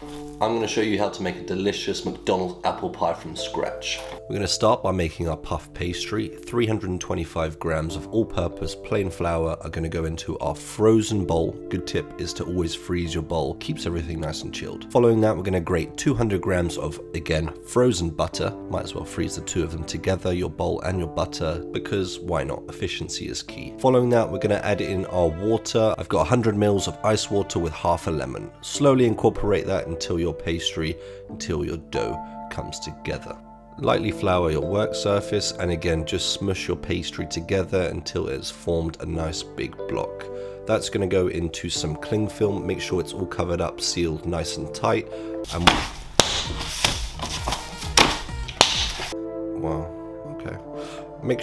I'm going to show you how to make a delicious McDonald's apple pie from scratch. We're going to start by making our puff pastry. 325 grams of all-purpose plain flour are going to go into our frozen bowl. Good tip is to always freeze your bowl, keeps everything nice and chilled. Following that, we're going to grate 200 grams of, again, frozen butter. Might as well freeze the two of them together, your bowl and your butter, because why not? Efficiency is key. Following that, we're going to add in our water. I've got 100 mils of ice water with half a lemon. Slowly incorporate that until your dough comes together. Lightly flour your work surface, and again just smush your pastry together until it's formed a nice big block. That's going to go into some cling film. Make sure it's all covered up, sealed nice and tight. And wow, okay. Make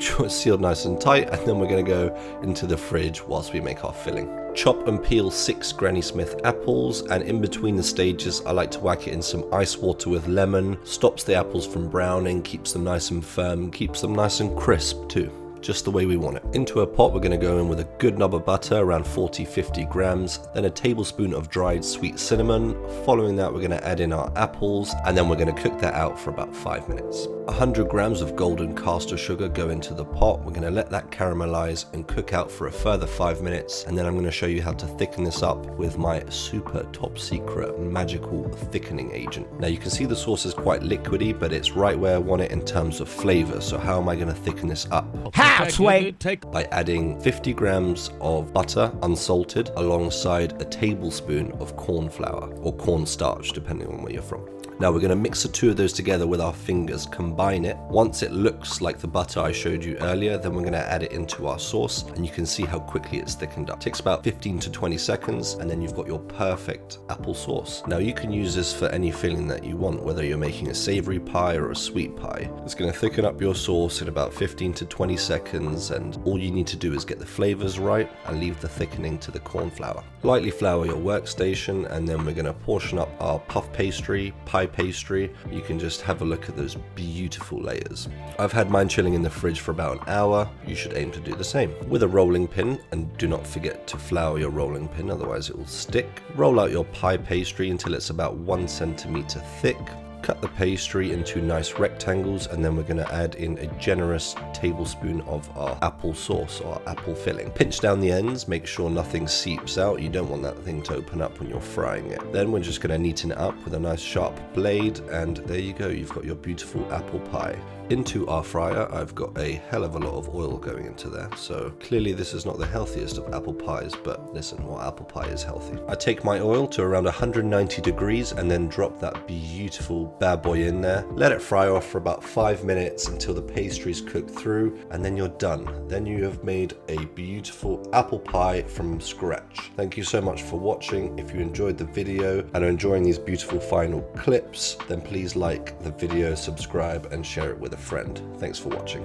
sure it's sealed nice and tight, and then we're going to go into the fridge whilst we make our filling. Chop and peel 6 Granny Smith apples, and in between the stages I like to whack it in some ice water with lemon. Stops the apples from browning, keeps them nice and firm, keeps them nice and crisp too. Just the way we want it. Into a pot, we're going to go in with a good knob of butter, around 40-50 grams, then a tablespoon of dried sweet cinnamon. Following that, we're going to add in our apples, and then we're going to cook that out for about 5 minutes. 100 grams of golden caster sugar go into the pot. We're going to let that caramelize and cook out for a further 5 minutes, and then I'm going to show you how to thicken this up with my super top secret magical thickening agent. Now you can see the sauce is quite liquidy, but it's right where I want it in terms of flavor. So how am I going to thicken this up? By adding 50 grams of butter, unsalted, alongside a tablespoon of corn flour or cornstarch, depending on where you're from. Now we're going to mix the two of those together with our fingers, combine it. Once it looks like the butter I showed you earlier, then we're going to add it into our sauce, and you can see how quickly it's thickened up. It takes about 15 to 20 seconds, and then you've got your perfect apple sauce. Now you can use this for any filling that you want, whether you're making a savory pie or a sweet pie. It's going to thicken up your sauce in about 15 to 20 seconds, and all you need to do is get the flavors right and leave the thickening to the corn flour. Lightly flour your workstation, and then we're going to portion up our puff pastry, pie pastry. You can just have a look at those beautiful layers. I've had mine chilling in the fridge for about an hour. You should aim to do the same. With a rolling pin, and do not forget to flour your rolling pin, otherwise it will stick. Roll out your pie pastry until it's about 1 centimeter thick. Cut the pastry into nice rectangles, and then we're going to add in a generous tablespoon of our apple sauce or apple filling. Pinch down the ends, make sure nothing seeps out. You don't want that thing to open up when you're frying it. Then we're just going to neaten it up with a nice sharp blade, and there you go, you've got your beautiful apple pie. Into our fryer, I've got a hell of a lot of oil going into there, so clearly this is not the healthiest of apple pies, but listen, what apple pie is healthy? I take my oil to around 190 degrees and then drop that beautiful bad boy in there. Let it fry off for about 5 minutes until the pastry's cooked through, and then you're done. Then you have made a beautiful apple pie from scratch. Thank you so much for watching. If you enjoyed the video and are enjoying these beautiful final clips, then please like the video, subscribe, and share it with a friend. Thanks for watching.